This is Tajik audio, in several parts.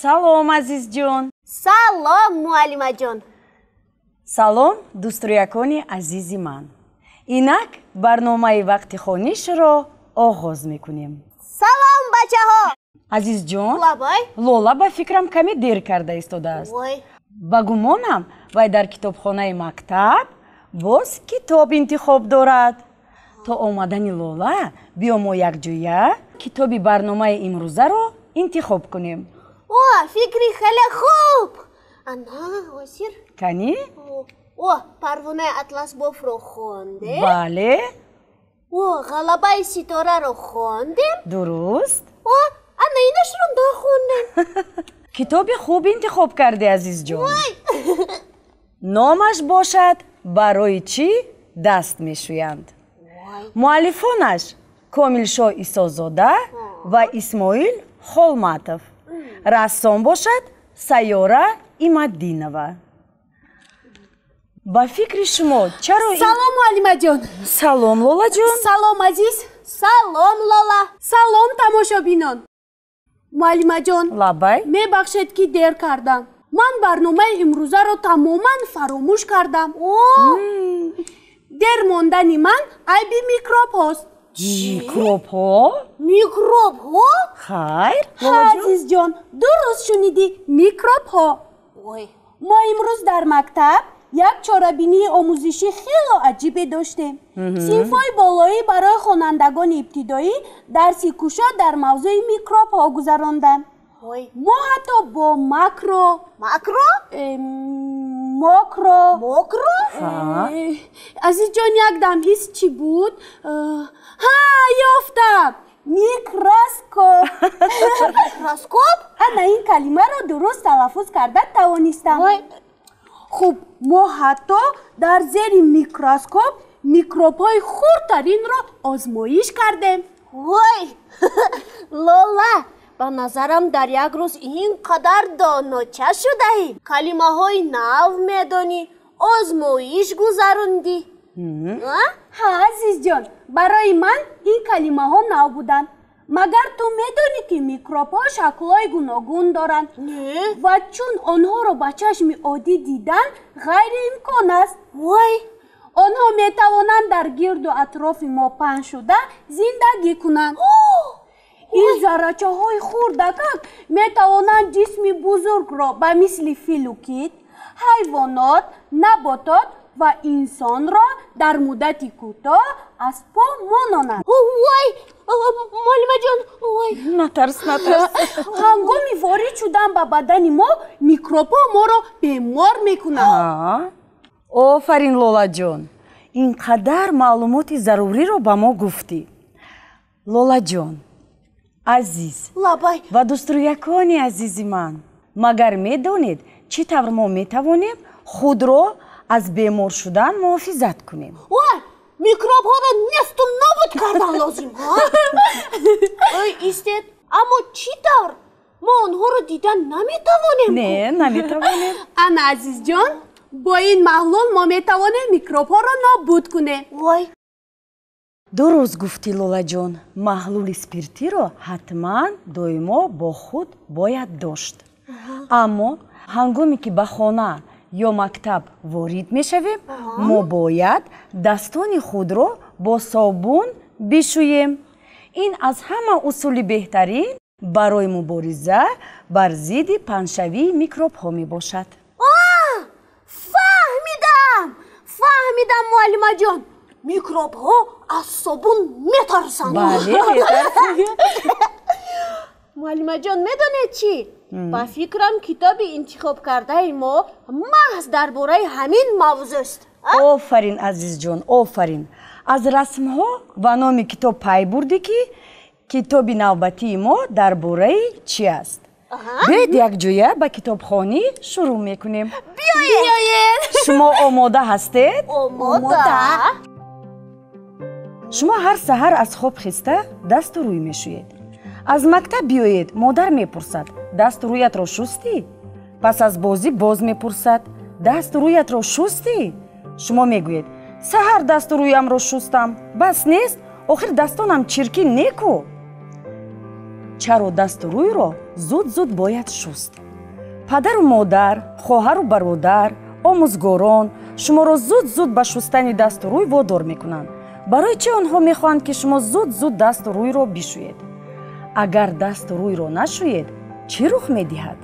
Салом, азизҷон. Салом, муаллимаҷон. Салом, дӯструякони азизи ман. Инак барномаи вақти хонишро оғоз мекунем. Салом, бачаҳо. Азизҷон, Лабай. Лола ба фикрам каме дер карда истодааст. Вой. ба гумонам вай дар китобхонаи мактаб боз китоб интихоб дорад. То омадани Лола биё мо якҷоя китоби барномаи имрӯзаро интихоб кунем. О, фикри хеле хуб. Ана, осир. Кани? О, Парвонаи Атласбофро хондем. Бале. О, Ғалабаи Ситораро хондем. Дуруст. О, ана инашро нахондем. китоби хуб интихоб кардӣ, азизҷон. Номаш бошад барои чӣ даст мешӯянд. муаллифонаш Комилшоҳ Исозода ва Исмоил Холматов. рассом бошад Сайёра Имаддинова. ба фикри шумо чаро Салом, муаллимаҷон. Салом, Лолаҷон. Салом, азиз. Салом, Лола. Салом, тамошобинон. муаллимаҷон, Лабай. мебахшед ки дер кардам. Ман барномаи имрӯзаро тамоман фаромӯш кардам. Дер мондани ман айби микробҳост. Микробҳо? Микробҳо? Хайр, Азизҷон, дуруст шунидӣ, микробҳо. Мо имрӯз дар мактаб як чорабинии омӯзишӣ хело аҷибе доштем. Синфҳои болоӣ барои хонандагони ибтидоӣ дарси кушод дар мавзӯи микробҳо гузаронданд. Мо ҳатто бо макро азизҷон, як дам ҳис чӣ буд? Ёфтам! Микроскоп. Микроскоп? Ана ин калимаро дуруст талаффуз карда тавонистам. Хуб, мо ҳатто дар зери микроскоп микробҳои хурдтаринро озмоиш кардем. Вой! Лола, ба назарам дар як рӯз ин қадар доноча шудаӣ. Калимаҳои нав медонӣ, озмоиш гузарондӣ. Ҳа, азизҷон, барои ман ин калимаҳо нав буданд. Магар ту медонӣ ки микробҳо шаклҳои гуногун доранд. Ва чун онҳоро ба чашми оддӣ дидан ғайриимкон аст. Онҳо метавонанд дар гирду атрофи мо паҳн шуда зиндагӣ кунанд. ин заррачаҳои хурдакак метавонанд ҷисми бузургро ба мисли филу кит, ҳайвонот, наботот ва инсонро дар муддати кӯтоҳ аз по мононанд. Вой! Муаллимаҷон, вой! Натарс. ҳангоми ворид шудан ба бадани мо микробҳо моро бемор мекунанд. офарин, Лолаҷон. ин қадар маълумоти заруриро ба мо гуфтӣ. Лолаҷон азиз ва дӯструякони азизи ман, магар медонед чӣ тавр мо метавонем худро аз бемор шудан муҳофизат кунем? Микробҳоро несту нобуд кардан лозим. Истед, аммо чӣ тавр? Мо онҳоро дидан наметавонем. Не, наметавонем. Ана азизҷон, бо ин маҳлул мо метавонем микробҳоро нобуд кунем. Дуруст гуфтӣ, Лолаҷон. маҳлули спиртиро ҳатман доимо бо худ бояд дошт. аммо ҳангоме ки ба хона ё мактаб ворид мешавем, мо бояд дастони худро бо собун бишӯем. ин аз ҳама усули беҳтарин барои мубориза бар зидди паҳншавии микробҳо мебошад. Фаҳмидам, муаллимаҷон. микробҳо аз собун метарсанд. муаллимаҷон, медонед чӣ? ба фикрам китоби интихоб кардаи мо маҳз дар бораи ҳамин мавзӯъст. офарин, азизҷон, офарин. аз расмҳо ва номи китоб пай бурдӣ ки китоби навбатии мо дар бораи чӣ аст. биёед якҷоя ба китобхонӣ шурӯъ мекунем. биёед. шумо омода ҳастед? омода. шумо ҳар саҳар аз хоб хиста дасту рӯй мешӯед. аз мактаб биёед, модар мепурсад: дасту рӯятро шустӣ? пас аз бозӣ боз мепурсад: дасту рӯятро шустӣ? шумо мегӯед: саҳар дасту рӯямро шустам. бас нест, охир дастонам чиркин неку. чару дасту рӯйро зуд бояд шуст. падару модар, хоҳару бародар, омӯзгорон шуморо зуд ба шустани дасту рӯй водор мекунанд. барои чӣ онҳо мехоҳанд ки шумо зуд дасту рӯйро бишӯед? агар дасту рӯйро нашӯед, чӣ рух медиҳад?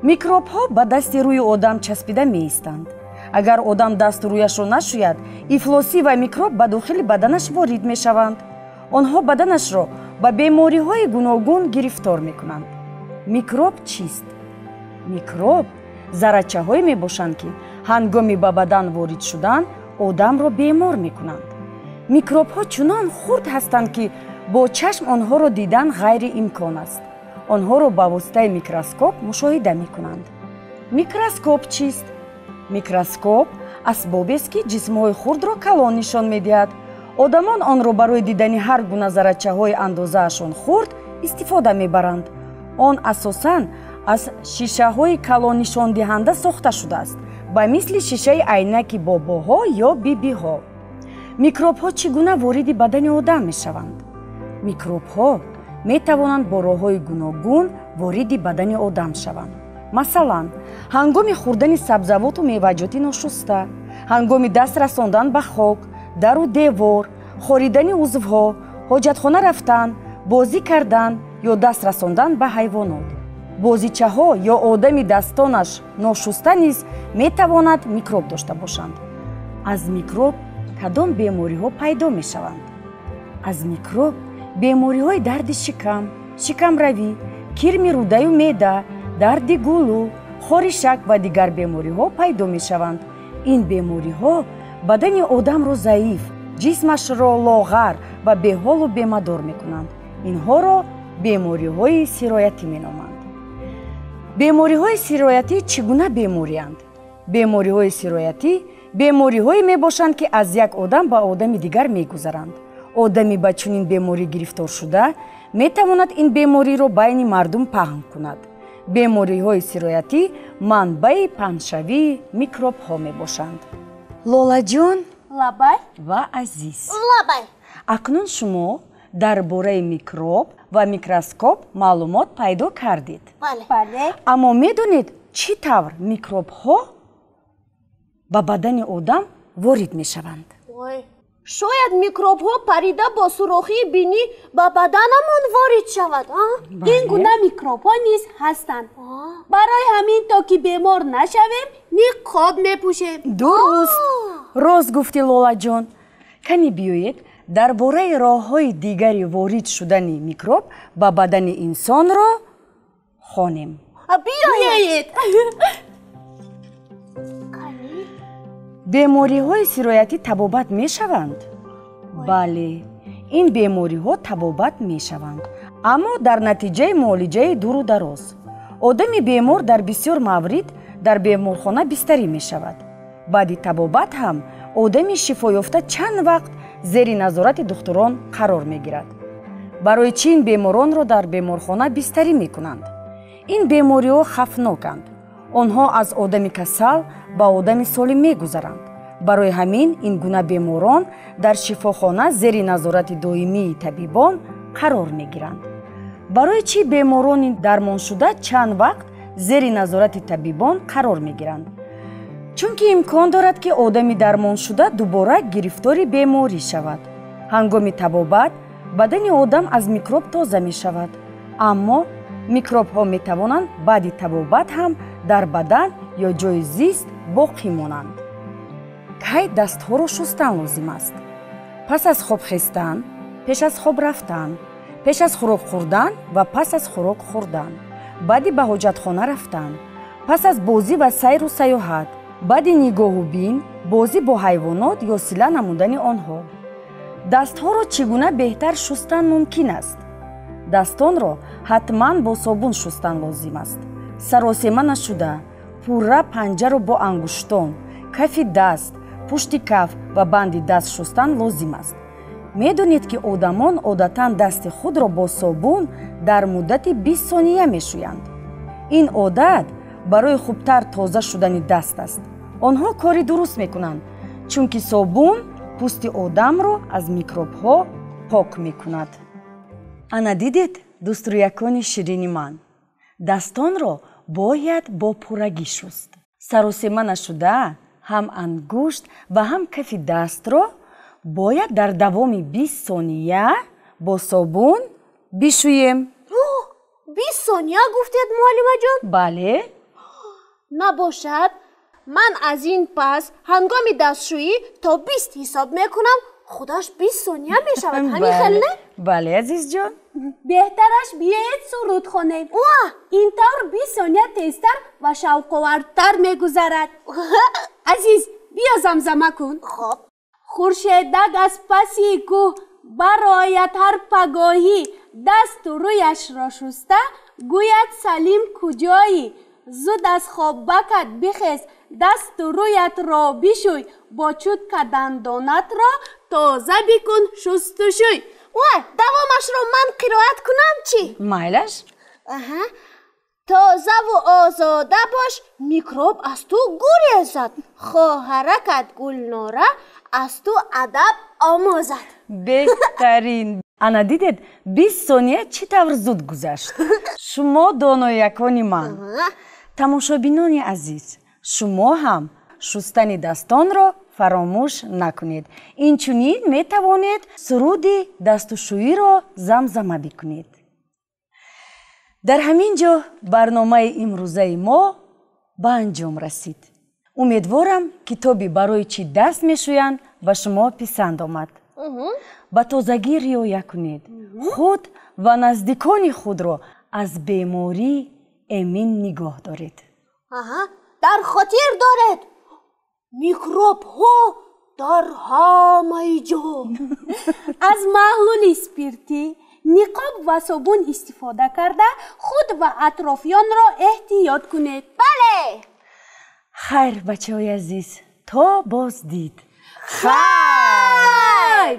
микробҳо ба дасти рӯи одам часпида меистанд. агар одам дасту рӯяшро нашӯяд, ифлосӣ ва микроб ба дохили баданаш ворид мешаванд. онҳо баданашро ба бемориҳои гуногун гирифтор мекунанд. микроб чист? микроб заррачаҳое мебошанд, ки ҳангоми ба бадан ворид шудан одамро бемор мекунанд. микробҳо чунон хурд ҳастанд, ки бо чашм онҳоро дидан ғайриимкон аст. онҳоро ба воситаи микроскоп мушоҳида мекунанд. микроскоп чист? микроскоп асбобест, ки ҷисмҳои хурдро калон нишон медиҳад. одамон онро барои дидани ҳар гуна заррачаҳои андозаашон хурд истифода мебаранд. он асосан аз шишаҳои калоннишондиҳанда сохта шудааст, ба мисли шишаи айнаки бобоҳо ё бибиҳо. микробҳо чӣ гуна вориди бадани одам мешаванд? микробҳо метавонанд бо роҳҳои гуногун вориди бадани одам шаванд. масалан, ҳангоми хӯрдани сабзавоту меваҷоти ношуста, ҳангоми даст расондан ба хок, дару девор, хоридани узвҳо, ҳоҷатхона рафтан, бозӣ кардан ё даст расондан ба ҳайвонот. бозичаҳо ё одами дастонаш ношуста низ метавонад микроб дошта бошанд. аз микроб кадом бемориҳо пайдо мешаванд? аз микроб бемориҳои дарди шикам, шикамравӣ, кирми рӯдаю меъда, дарди гулу, хоришак ва дигар бемориҳо пайдо мешаванд. ин бемориҳо бадани одамро заиф, ҷисмашро лоғар ва беҳолу бемадор мекунанд. инҳоро бемориҳои сироятӣ меноманд. бемориҳои сироятӣ чӣ гуна беморианд? бемориҳои сироятӣ бемориҳое мебошанд, ки аз як одам ба одами дигар мегузаранд. одами ба чунин беморӣ гирифтор шуда метавонад ин бемориро байни мардум паҳн кунад. бемориҳои сироятӣ манбаи паҳншавии микробҳо мебошанд. лолаҷон лабай ва азиз, лабай. акнун шумо дар бораи микроб ва микроскоп маълумот пайдо кардед. бале аммо медонед чӣ тавр микробҳо ба бадани одам ворид мешаванд? шояд микробҳо парида бо сурохии бинӣ ба баданамон ворид шавад. ин гуна микробҳо низ ҳастанд. барои ҳамин то ки бемор нашавем, ниқоб мепӯшем. дуруст, рост гуфтӣ лолаҷон. кани биёед дар бораи роҳҳои дигари ворид шудани микроб ба бадани инсонро хонем. биёед. бемориҳои сироятӣ табобат мешаванд? бале, ин бемориҳо табобат мешаванд, аммо дар натиҷаи муолиҷаи дуру дароз. одами бемор дар бисёр маврид дар беморхона бистарӣ мешавад. баъди табобат ҳам одами шифоёфта чанд вақт зери назорати духтурон қарор мегирад. барои чӣ ин беморонро дар беморхона бистарӣ мекунанд? ин бемориҳо хафноканд. онҳо аз одами касал ба одами солим мегузаранд. барои ҳамин ин гуна беморон дар шифохона зери назорати доимии табибон қарор мегиранд. барои чӣ беморони дармоншуда чанд вақт зери назорати табибон қарор мегиранд? чунки имкон дорад, ки одами дармоншуда дубора гирифтори беморӣ шавад. ҳангоми табобат бадани одам аз микроб тоза мешавад, аммо микробҳо метавонанд баъди табобат ҳам дар бадан ё ҷои зист боқӣ монанд. кай дастҳоро шустан лозим аст? пас аз хоб хестан, пеш аз хоб рафтан, пеш аз хӯрок хӯрдан ва пас аз хӯрок хӯрдан, баъди ба ҳоҷатхона рафтан, пас аз бозӣ ва сайру саёҳат, баъди нигоҳу бин, бозӣ бо ҳайвонот ё сила намудани онҳо. дастҳоро чӣ гуна беҳтар шустан мумкин аст? дастонро ҳатман бо собун шустан лозим аст. саросема нашуда, пурра панҷаро бо ангуштон, кафи даст, пушти каф ва банди даст шустан лозим аст. медонед, ки одамон одатан дасти худро бо собун дар муддати 20 сония мешӯянд. ин одат барои хубтар тоза шудани даст аст. онҳо кори дуруст мекунанд, чунки собун пӯсти одамро аз микробҳо пок мекунад. ана дидед дуструякони ширини ман. Дастонро бояд бо пурагӣ шуст. Саросема нашуда ҳам ангушт ва ҳам кафи дастро бояд дар давоми 20 сония бо собун бишӯем. 20 сония гуфтед муаллимаҷон? бале. набошад ман аз ин пас ҳангоми дастшӯӣ то 20 ҳисоб мекунам, худаш 20 сония мешавад. ҳамин хел не? бале азизҷон. беҳтараш биёед суруд хонем. ин тавр 20 сония тезтар ва шавқовартар мегузарад. азиз, биё замзама кун. хоб. хуршедаг аз паси кӯҳ барояд ҳар пагоҳӣ дасту рӯяшро шуста, гӯяд салим куҷоӣ. зуд аз хоб бакат бихез, дасту рӯятро бишӯй, бо чутка дандонатро тоза бикун шустушӯй. вай, давомашро ман қироат кунам чӣ? майлаш. тозаву озода бош, микроб аз ту гурезад. хоҳаракат Гулнора аз ту адаб омӯзад. беҳтарин. ана дидед 20 сония чӣ тавр зуд гузашт. шумо доноякони ман. тамошобинони азиз, шумо ҳам шустани дастонро фаромӯш накунед. инчунин метавонед суруди дастушӯиро замзама бикунед. дар ҳамин ҷо барномаи имрӯзаи мо ба анҷом расид. умедворам китоби барои чӣ даст мешӯянд ба шумо писанд омад. ба тозагӣ риоя кунед. худ ва наздикони худро аз беморӣ эмин нигоҳ доред. дар хотир доред, микробҳо дар ҳамаи ҷо. аз маҳлули спиртӣ, ниқоб ва собун истифода карда худ ва атрофиёнро эҳтиёт кунед. бале. хайр бачаҳои азиз, то боздид. хайр.